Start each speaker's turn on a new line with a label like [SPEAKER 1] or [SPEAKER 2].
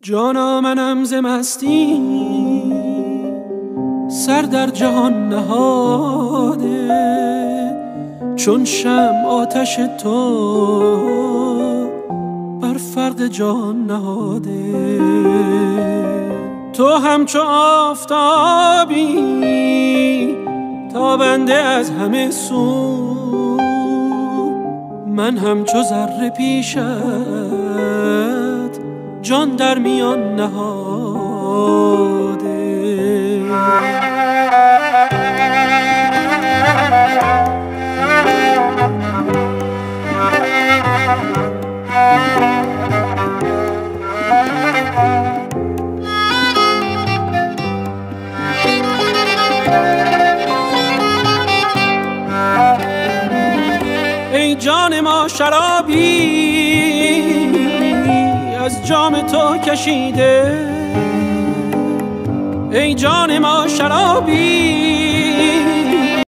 [SPEAKER 1] جانا منم ز مستی سر در جهان نهاده، چون شمع آتش تو بر فرق جان نهاده. تو همچو آفتابی تابنده از همه سو، من همچو ذره پیشت جان در میان نهاده. ای جان ما شرابی از جام تو کشیده، ای جان ما شرابی